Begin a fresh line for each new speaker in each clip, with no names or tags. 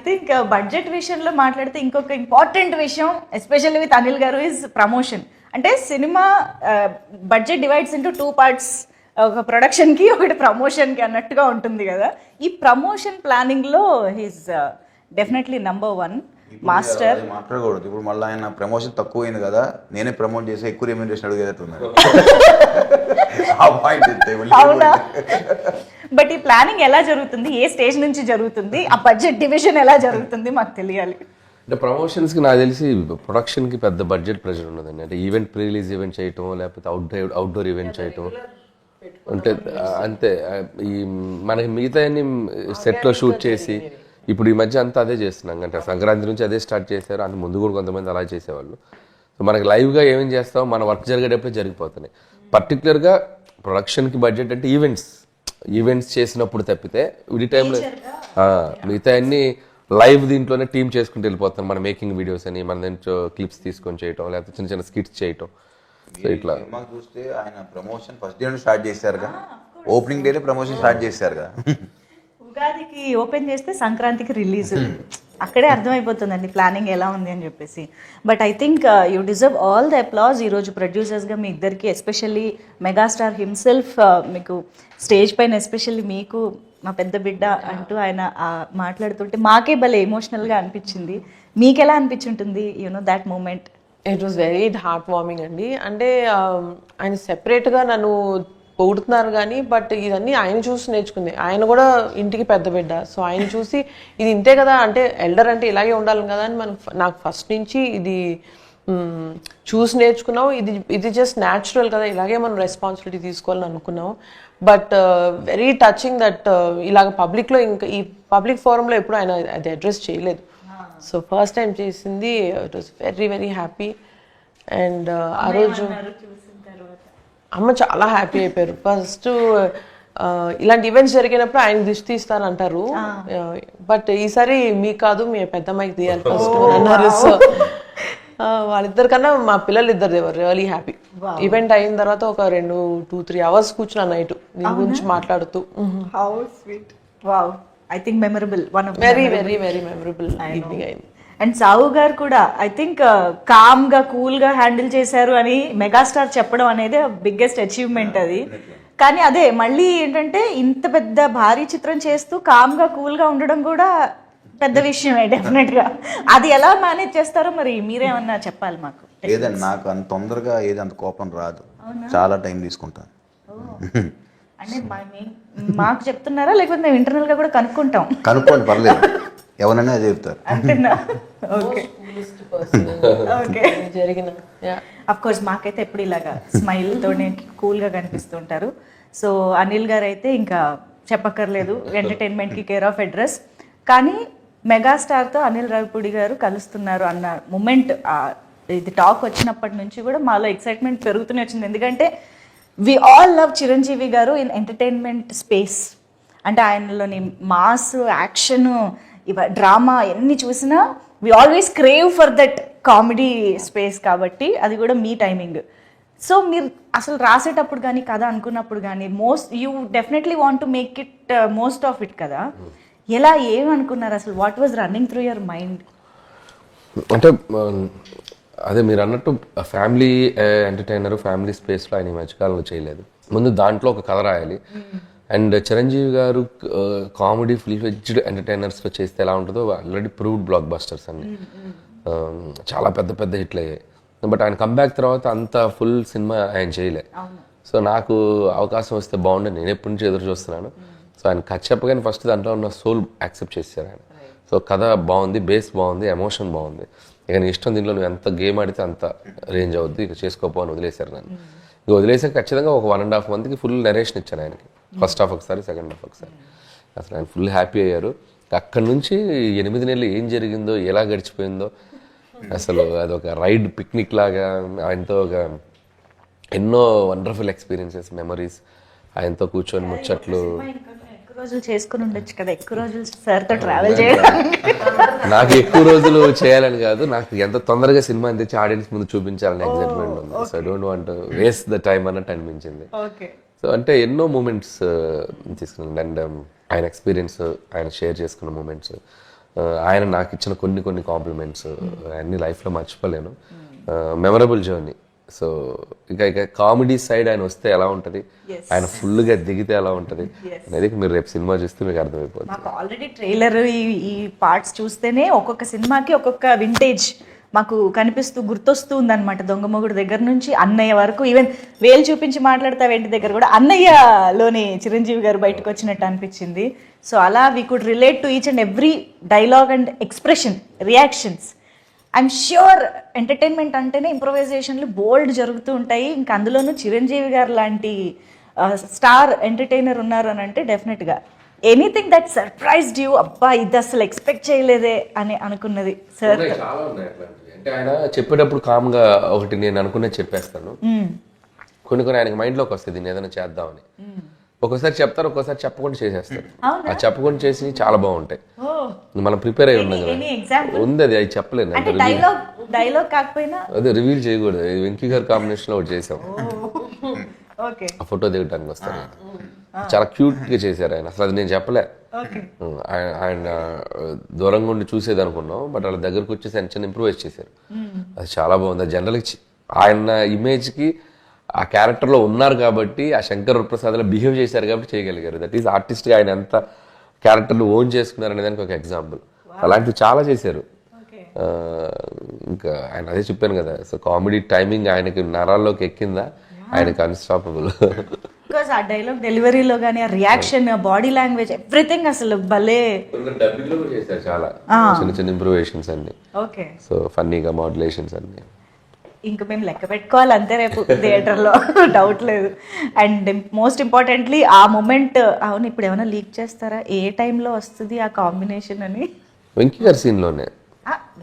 Think budget విషయంలో మాట్లాడితే ఇంకొక ఇంపార్టెంట్ విషయం ఎస్పెషల్లీ విత్ అనిల్ గారు ఇస్ ప్రమోషన్. అంటే cinema budget divides into 2 parts, ఒక ప్రొడక్షన్కి ఒకటి ప్రమోషన్కి అన్నట్టుగా ఉంటుంది కదా. ఈ ప్రమోషన్ ప్లానింగ్లో హీస్ డెఫినెట్లీ నంబర్ 1 మాస్టర్.
మాట్లాడకూడదు ఇప్పుడు, మళ్ళీ ఆయన ప్రమోషన్ తక్కువ అయింది కదా, నేనే ప్రమోట్ చేసి ఎక్కువ రెమ్యూనరేషన్ అడిగేటట్టున్నారు.
అవునా? బట్ ఈ ప్లానింగ్ ఎలా జరుగుతుంది, ఏ స్టేజ్ నుంచి జరుగుతుంది, ఆ బడ్జెట్ డివిజన్ ఎలా జరుగుతుంది మాకు తెలియాలి.
అంటే ప్రమోషన్స్కి నాకు తెలిసి ప్రొడక్షన్కి పెద్ద బడ్జెట్ ప్రెషర్ ఉన్నదండి. అంటే ఈవెంట్ ప్రీ రిలీజ్ ఈవెంట్ చేయటం, లేకపోతే అవుట్డోర్ ఈవెంట్ చేయటం, అంటే అంతే. ఈ మనకి మిగతా అన్ని సెట్లో షూట్ చేసి ఇప్పుడు ఈ మధ్య అంతా అదే చేస్తున్నాం. అంటే సంక్రాంతి నుంచి అదే స్టార్ట్ చేశారు, అంత ముందు కూడా కొంతమంది అలా చేసేవాళ్ళు. సో మనకి లైవ్గా ఏమేం చేస్తామో మన వర్క్ జరిగేటప్పుడే జరిగిపోతున్నాయి. పర్టికులర్గా ప్రొడక్షన్కి బడ్జెట్ అంటే ఈవెంట్స్ చేసినప్పుడు తప్పితే ఈ టైంలో మిగతా అన్ని లైవ్ దీంట్లోనే టీమ్ చేసుకుంటూ వెళ్ళిపోతాం. మన మేకింగ్ వీడియోస్ అని, మన దాంట్లో క్లిప్స్ తీసుకొని చేయటం, లేకపోతే చిన్న చిన్న స్కిట్స్ చేయటం. సో ఇట్లా
చూస్తే ఆయన ప్రమోషన్ ఫస్ట్ డే స్టార్ట్ చేశారుగా, ఓపెనింగ్ డేనే ప్రమోషన్ స్టార్ట్ చేశారుగా.
ఉగాదికి ఓపెన్ చేస్తే సంక్రాంతికి రిలీజ్, అక్కడే అర్థమైపోతుందండి ప్లానింగ్ ఎలా ఉంది అని చెప్పేసి. But I think you deserve all the applause. ఈరోజు ప్రొడ్యూసర్స్గా మీ ఇద్దరికి, ఎస్పెషల్లీ మెగాస్టార్ హిమ్సెల్ఫ్ మీకు స్టేజ్ పైన, ఎస్పెషల్లీ మీకు మా పెద్ద బిడ్డ అంటూ ఆయన మాట్లాడుతుంటే మాకే భలే ఎమోషనల్గా అనిపించింది. మీకు ఎలా అనిపించుంటుంది that moment?
It was very heart warming అండి. అంటే ఆయన సెపరేట్గా నన్ను పొగుడుతున్నారు కానీ, బట్ ఇదన్నీ ఆయన చూసి నేర్చుకుంది. ఆయన కూడా ఇంటికి పెద్ద బిడ్డ, సో ఆయన చూసి ఇది ఇంతే కదా, అంటే ఎల్డర్ అంటే ఇలాగే ఉండాలి కదా అని నాకు ఫస్ట్ నుంచి ఇది చూసి నేర్చుకున్నాం. ఇది జస్ట్ న్యాచురల్ కదా, ఇలాగే మనం రెస్పాన్సిబిలిటీ తీసుకోవాలని అనుకున్నాం. బట్ వెరీ టచింగ్ దట్ ఇలాగ పబ్లిక్లో, ఇంకా ఈ పబ్లిక్ ఫోరంలో ఎప్పుడు ఆయన అది అడ్రస్ చేయలేదు. సో ఫస్ట్ టైం చేసింది. It was very very happy. And ఆ రోజు అమ్మ చాలా హ్యాపీ అయిపోయారు. ఫస్ట్ ఇలాంటి ఈవెంట్స్ జరిగినప్పుడు ఆయన దిష్టి తీస్తానంటారు, బట్ ఈసారి మీకు కాదు మీ పెద్దమ్మాయికి తీయాలి ఫస్ట్ అన్నారు. సో వాళ్ళిద్దరికన్నా మా పిల్లలు ఇద్దరు దేవర్ రియలీ హ్యాపీ. ఈవెంట్ అయిన తర్వాత ఒక 2-3 అవర్స్ కూర్చున్నా నైట్ దీని గురించి మాట్లాడుతూ.
How sweet. Wow, I think memorable, one of
very very very memorable evening అయింది.
అండ్ సావు గారు కూడా ఐ థింక్ కామ్గా కూల్గా హ్యాండిల్ చేశారు అని మెగాస్టార్ చెప్పడం అనేది బిగ్గెస్ట్ అచీవ్మెంట్ అది. కానీ అదే మళ్ళీ ఏంటంటే ఇంత పెద్ద భారీ చిత్రం చేస్తూ కామ్గా కూల్గా ఉండడం కూడా పెద్ద విషయమే డెఫినెట్గా. అది ఎలా మేనేజ్ చేస్తారో మరి మీరేమన్నా చెప్పాలి మాకు.
లేదండి, నాకు అంత తొందరగా అంత కోపం రాదు, చాలా టైం తీసుకుంటాను.
అంటే మాకు చెప్తున్నారా, లేకపోతే మేము ఇంటర్నల్గా కూడా
కనుక్కోండి, పర్లేదు, ఎవరైనా చెప్తారు.
అంతేనా? Okay okay.
జరిగిన
అఫ్ కోర్స్ మాకైతే ఎప్పుడు ఇలాగా స్మైల్తోనే కూల్గా కనిపిస్తుంటారు. సో అనిల్ గారు అయితే ఇంకా చెప్పక్కర్లేదు, ఎంటర్టైన్మెంట్కి కేర్ ఆఫ్ అడ్రస్. కానీ మెగాస్టార్తో అనిల్ రావిపూడి గారు కలుస్తున్నారు అన్న మూమెంట్, ఇది టాక్ వచ్చినప్పటి నుంచి కూడా మాలో ఎక్సైట్మెంట్ పెరుగుతూనే వచ్చింది. ఎందుకంటే వి ఆల్ లవ్ చిరంజీవి గారు ఇన్ ఎంటర్టైన్మెంట్ స్పేస్. అంటే ఆయనలోని మాస్, యాక్షన్, డ్రామా ఎన్ని చూసినా we always crave for that comedy space. కాబట్టి అది కూడా మీ టైమింగ్. సో మీరు అసలు రాసేటప్పుడు కానీ కథ అనుకున్నప్పుడు కానీ you definitely want to make it most of it కదా. ఎలా ఏమనుకున్నారు అసలు? What was running through your mind?
అంటే అదే మీరు అన్నట్టు ఫ్యామిలీ ఎంటర్టైనర్, ఫ్యామిలీ స్పేస్లో ఆయన ఈ మధ్యకాలంలో చేయలేదు. ముందు దాంట్లో ఒక కథ రాయాలి. అండ్ చిరంజీవి గారు కామెడీ ఫుల్ ఫ్లెడ్జ్డ్ ఎంటర్టైనర్స్లో చేస్తే ఎలా ఉంటుందో ఆల్రెడీ ప్రూవ్డ్ బ్లాక్ బస్టర్స్ అన్ని చాలా పెద్ద పెద్ద హిట్లు అయ్యాయి. బట్ ఆయన కంబ్యాక్ తర్వాత అంత ఫుల్ సినిమా ఆయన చేయలే. సో నాకు అవకాశం వస్తే బాగుండే, నేను ఎప్పటి నుంచి ఎదురు చూస్తున్నాను. సో ఆయన కథ చెప్పగానే ఫస్ట్ దాంట్లో ఉన్న సోల్ యాక్సెప్ట్ చేశారు ఆయన. సో కథ బాగుంది, బేస్ బాగుంది, ఎమోషన్ బాగుంది, ఇక నీ ఇష్టం, దీంట్లో నువ్వు ఎంత గేమ్ ఆడితే అంత రేంజ్ అవుద్ది, ఇక చేసుకోపో అని వదిలేశారు నన్ను. ఇక వదిలేసాక ఖచ్చితంగా ఒక 1.5 monthకి ఫుల్ నరేషన్ ఇచ్చాను ఆయనకి. ఫస్ట్ హాఫ్ ఒకసారి, సెకండ్ హాఫ్ ఒకసారి. అసలు ఆయన ఫుల్ హ్యాపీ అయ్యారు. అక్కడి నుంచి 8 నెలలు ఏం జరిగిందో, ఎలా గడిచిపోయిందో, అసలు అదొక రైడ్, పిక్నిక్ లాగా ఆయనతో ఒక ఎన్నో వండర్ఫుల్ ఎక్స్పీరియన్సెస్, మెమరీస్, ఆయనతో కూర్చొని ముచ్చట్లు.
రోజులు చేసుకుని ఉండొచ్చు కదా, ఎక్కువ రోజులు సార్తో ట్రావెల్ చేయడం.
నాకు ఎక్కువ రోజులు చేయాలని కాదు, నాకు ఎంత తొందరగా సినిమా తెచ్చి ఆడియన్స్ ముందు చూపించాలని ఎగ్జైట్మెంట్ ఉంది. So I don't want waste the time అన్నట్టు అనిపించింది. సో అంటే ఎన్నో మూమెంట్స్ తీసుకున్నాను. అండ్ ఆయన ఎక్స్పీరియన్స్, ఆయన షేర్ చేసుకున్న మూమెంట్స్, ఆయన నాకు ఇచ్చిన కొన్ని కాంప్లిమెంట్స్ అన్ని లైఫ్లో మర్చిపోలేను. Memorable journey. సో ఇక కామెడీ సైడ్ ఆయన వస్తే ఎలా ఉంటుంది, ఆయన ఫుల్గా దిగితే ఎలా ఉంటుంది అనేది మీరు రేపు సినిమా చూస్తే మీకు అర్థమైపోతుంది.
మాకు ఆల్రెడీ ట్రైలర్ ఈ పార్ట్స్ చూస్తేనే ఒక్కొక్క సినిమాకి ఒక్కొక్క వింటేజ్ మాకు కనిపిస్తూ గుర్తొస్తూ ఉందన్నమాట. దొంగమొగుడు దగ్గర నుంచి అన్నయ్య వరకు, ఈవెన్ వేలు చూపించి మాట్లాడతావేంటి దగ్గర కూడా అన్నయ్యలోని చిరంజీవి గారు బయటకు వచ్చినట్టు అనిపించింది. సో అలా we could relate to each and every dialogue and expression, reactions. I'm sure entertainment అంటేనే ఇంప్రొవైజేషన్లు బోల్డ్ జరుగుతూ ఉంటాయి. ఇంకా అందులోనూ చిరంజీవి గారు లాంటి స్టార్ ఎంటర్టైనర్ ఉన్నారు అని అంటే డెఫినెట్గా ఎనీథింగ్ దట్ సర్ప్రైజ్డ్ యూ, అబ్బా ఇది అసలు ఎక్స్పెక్ట్ చేయలేదే అని అనుకున్నది సార్?
చాలా ఉన్నాయి అట్లాంటివి. అంటే ఆయన చెప్పేటప్పుడు కామ్గా ఒకటి నేను అనుకున్నది చెప్పేస్తాను. కొన్ని ఆయనకి మైండ్లోకి వస్తుంది నేను ఏదైనా చేద్దామని. ఒక్కోసారి చెప్తారు, ఒక్కోసారి చెప్పకుండా చేసేస్తారు. ఆ చెప్పకుండా చేసి చాలా బాగుంటాయి. మనం ప్రిపేర్ అయి ఉన్నాం కదా, ఉంది అది చెప్పలేను.
డైలాగ్ కాకపోయినా
అదే రివీల్ చేయకూడదు. వెంకీ గారి కాంబినేషన్ లో ఒకటి చేసాం, ఆ ఫోటో దిగటానికి వస్తాను. చాలా క్యూట్ గా చేశారు ఆయన. అసలు అది నేను చెప్పలే, ఆయన దూరంగా ఉండి చూసేది అనుకున్నాం, బట్ వాళ్ళ దగ్గరకు వచ్చేసి చిన్న ఇంప్రూవైజ్ చేశారు. అది చాలా బాగుంది. జనరల్గా ఆయన ఇమేజ్ కి ఆ క్యారెక్టర్ లో ఉన్నారు కాబట్టి, ఆ శంకర్ ప్రసాద్ లో బిహేవ్ చేశారు కాబట్టి చేయగలిగారు. దట్ ఈస్ ఆర్టిస్ట్ గా ఆయన ఎంత క్యారెక్టర్లు ఓన్ చేసుకున్నారు అనే దానికి ఒక ఎగ్జాంపుల్. అలాంటివి చాలా చేశారు. ఇంకా ఆయన అదే చెప్పాను కదా, సో కామెడీ టైమింగ్ ఆయనకి నరాల్లోకి ఎక్కిందా, ఆయనకి అన్స్టాపబుల్.
బికాస్ ఆ డైలాగ్ డెలివరీలో కానీ ఆ రియాక్షన్, బాడీ లాంగ్వేజ్, ఎవ్రీథింగ్ అసలు భలే.
డబ్బింగ్ లో కూడా చేశారు చాలా చిన్న ఇంప్రూవేషన్స్ అన్ని.
ఓకే,
సో ఫన్నీగా మాడ్యులేషన్స్ అన్ని.
ఇంకా మేము లెక్క పెట్టుకోవాలి అంతే రేపు థియేటర్లో, డౌట్ లేదు. అండ్ మోస్ట్ ఇంపార్టెంట్లీ ఆ మూమెంట్, అవును ఇప్పుడు ఏమైనా లీక్ చేస్తారా ఏ టైంలో వస్తుంది ఆ కాంబినేషన్ అని?
వెంకీ గారి సీన్ లోనే,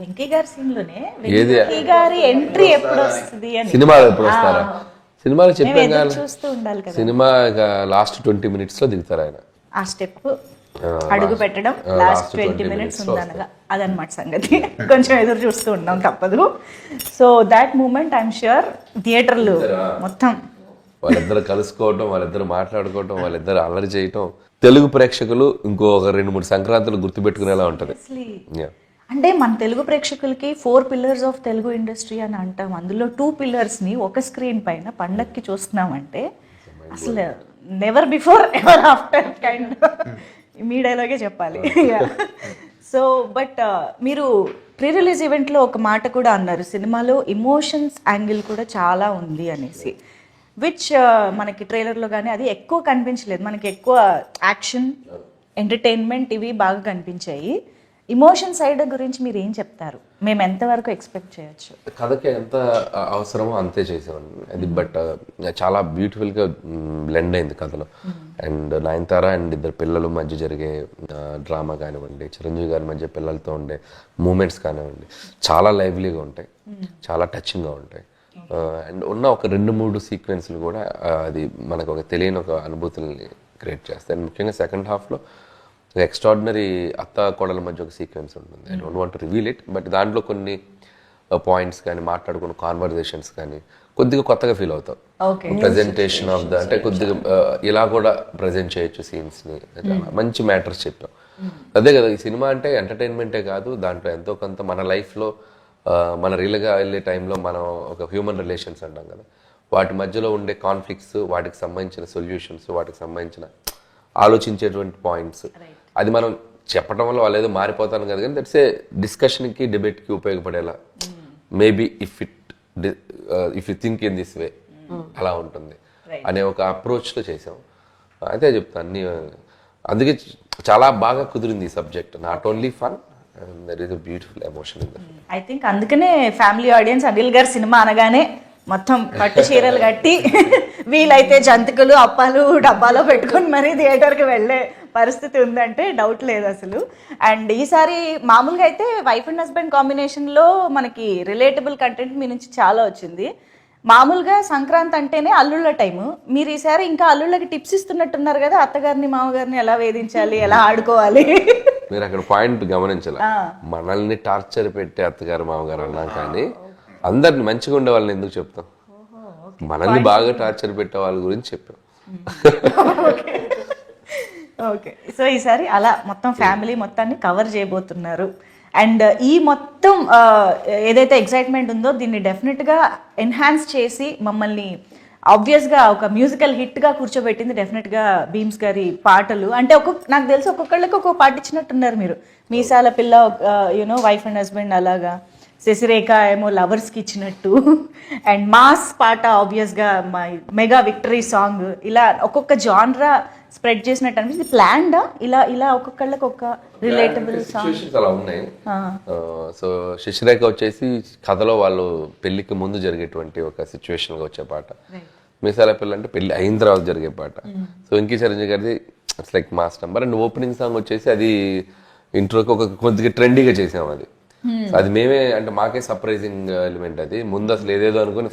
వెంకీ గారి సీన్ లోనే వెంకీ గారి ఎంట్రీ ఎప్పుడు వస్తుంది అని.
సినిమాలో ఎప్పుడు వస్తారా? సినిమాలో చెప్పాం కదా,
చూస్తూ ఉండాలి కదా.
సినిమా లాస్ట్ 20 minutes లో దిగుతారు ఆయన.
ఆ స్టెప్ అడుగు పెట్టడం లాస్ట్ 20 minutes ఉందనగా అదనమాట సంగతి. కొంచెం ఎదురు చూస్తూ ఉన్నాం, తప్పదు. So that moment I'm sure థియేటర్లు మొత్తం
వాళ్ళిద్దరు కలుసుకోవటం, వాళ్ళిద్దరు మాట్లాడుకోవటం, వాళ్ళిద్దరు అల్లరి చేయటం తెలుగు ప్రేక్షకులు ఇంకో 2-3 సంక్రాంతులు గుర్తుపెట్టుకునేలా ఉంటది.
అంటే మన తెలుగు ప్రేక్షకులకి 4 pillars ఆఫ్ తెలుగు ఇండస్ట్రీ అని అంటాం. అందులో 2 pillars ని ఒక స్క్రీన్ పైన పండక్కి చూస్తున్నామంటే అసలు never before ever after kind. మీ డైలాగే చెప్పాలి. సో బట్ మీరు ప్రీ రిలీజ్ ఈవెంట్లో ఒక మాట కూడా అన్నారు, సినిమాలో ఇమోషన్స్ యాంగిల్ కూడా చాలా ఉంది అనేసి, విచ్ మనకి ట్రైలర్లో కానీ అది ఎక్కువ కనిపించలేదు. మనకి ఎక్కువ యాక్షన్, ఎంటర్టైన్మెంట్ ఇవి బాగా కనిపించాయి. ఇమోషన్ సైడ్ గురించి మీరు ఏం చెప్తారు? మేము ఎంతవరకు ఎక్స్పెక్ట్ చేయొచ్చు?
కథకి ఎంత అవసరమో అంతే చేసేవాడిని అది. బట్ చాలా బ్యూటిఫుల్గా బ్లెండ్ అయింది కథలో. అండ్ నయనతార అండ్ ఇద్దరు పిల్లల మధ్య జరిగే డ్రామా కానివ్వండి, చిరంజీవి గారి మధ్య పిల్లలతో ఉండే మూమెంట్స్ కానివ్వండి, చాలా లైవ్లీగా ఉంటాయి, చాలా టచింగ్గా ఉంటాయి. అండ్ ఉన్న ఒక 2-3 సీక్వెన్స్లు కూడా అది మనకు ఒక తెలియని ఒక అనుభూతుల్ని క్రియేట్ చేస్తాయి. అండ్ ముఖ్యంగా సెకండ్ హాఫ్లో ఎక్స్ట్రాడినరీ అత్త కోడల మధ్య ఒక సీక్వెన్స్ ఉంటుంది. I don't want to reveal it, but దాంట్లో కొన్ని పాయింట్స్ కానీ మాట్లాడుకున్న కాన్వర్జేషన్స్ కానీ కొద్దిగా కొత్తగా ఫీల్ అవుతాం. ప్రజెంటేషన్ ఆఫ్ ద అంటే కొద్దిగా ఇలా కూడా ప్రజెంట్ చేయొచ్చు సీన్స్ని, మంచి మ్యాటర్స్ చెప్పాం. అదే కదా ఈ సినిమా అంటే ఎంటర్టైన్మెంటే కాదు, దాంట్లో ఎంతో కొంత మన లైఫ్లో మన రియల్గా వెళ్ళే టైంలో మనం ఒక హ్యూమన్ రిలేషన్స్ అంటాం కదా, వాటి మధ్యలో ఉండే కాన్ఫ్లిక్ట్స్, వాటికి సంబంధించిన సొల్యూషన్స్, వాటికి సంబంధించిన ఆలోచించేటువంటి పాయింట్స్, అది మనం చెప్పడం వల్ల వాళ్ళు ఏదో మారిపోతాను కదా, కానీ దట్స్ ఏ డిస్కషన్కి, డిబేట్కి ఉపయోగపడేలా maybe if you think in this way అలా ఉంటుంది అనే ఒక అప్రోచ్లో చేసాం. అయితే చెప్తాను, అందుకే చాలా బాగా కుదిరింది ఈ subject. Not only fun, there is a beautiful emotion in that.
I think అందుకనే ఫ్యామిలీ ఆడియన్స్ అనిల్ గారి సినిమా అనగానే మొత్తం పట్టు చీరలు కట్టి వీలైతే జంతికలు అప్పాలు డబ్బాలో పెట్టుకొని మరీ థియేటర్కి వెళ్ళే పరిస్థితి ఉందంటే డౌట్ లేదు అసలు. అండ్ ఈసారి మామూలుగా అయితే వైఫ్ అండ్ హస్బెండ్ కాంబినేషన్లో మనకి రిలేటబుల్ కంటెంట్ మీ నుంచి చాలా వచ్చింది. మామూలుగా సంక్రాంతి అంటేనే అల్లుళ్ళ టైము, మీరు ఈసారి ఇంకా అల్లుళ్ళకి టిప్స్ ఇస్తున్నట్టున్నారు కదా, అత్తగారిని మామగారిని ఎలా వేధించాలి, ఎలా ఆడుకోవాలి.
మీరు అక్కడ పాయింట్ గమనించాలి, మనల్ని టార్చర్ పెట్టే అత్తగారు మామగారు అన్నా కానీ అందరిని మంచిగా ఉండే వాళ్ళని ఎందుకు చెప్తాం, మనల్ని బాగా టార్చర్ పెట్టే వాళ్ళ గురించి చెప్పాం.
ఓకే, సో ఈసారి అలా మొత్తం ఫ్యామిలీ మొత్తాన్ని కవర్ చేయబోతున్నారు. అండ్ ఈ మొత్తం ఏదైతే ఎక్సైట్మెంట్ ఉందో దీన్ని డెఫినెట్గా ఎన్హాన్స్ చేసి మమ్మల్ని ఆబ్వియస్గా ఒక మ్యూజికల్ హిట్గా కూర్చోబెట్టింది డెఫినెట్గా భీమ్స్ గారి పాటలు. అంటే నాకు తెలిసి ఒక్కొక్కళ్ళకి ఒక్కొక్క పాట ఇచ్చినట్టున్నారు మీరు. మీసాల పిల్ల యూనో వైఫ్ అండ్ హస్బెండ్ అలాగా, శశిరేఖ ఏమో లవర్స్కి ఇచ్చినట్టు, అండ్ మాస్ పాట ఆబ్వియస్గా మెగా విక్టరీ సాంగ్, ఇలా ఒక్కొక్క జాన్రా స్ప్రెడ్ చేసినట్టు అనిపిస్తుంది. ప్లాన్డా ఇలా ఒక్కొక్కళ్ళకి ఒక రిలేటబుల్ సాంగ్
సిచ్యువేషన్స్ అలా ఉన్నాయి. సో శశిరేఖ వచ్చేసి కథలో వాళ్ళు పెళ్లికి ముందు జరిగేటువంటి ఒక సిచ్యువేషన్గా వచ్చే పాట. మీసాల పిల్ల అంటే పెళ్లి అయిన తర్వాత జరిగే పాట. సో ఇంకీ చిరంజీవి గారిది it's like mass number. And opening song వచ్చేసి అది ఇంట్రోకి ఒక కొద్దిగా ట్రెండీగా చేసాం అది. అది మేమే అంటే మాకే సర్ప్రైజింగ్ ఎలిమెంట్ అది. ముందు అసలు ఏదేదో అనుకుని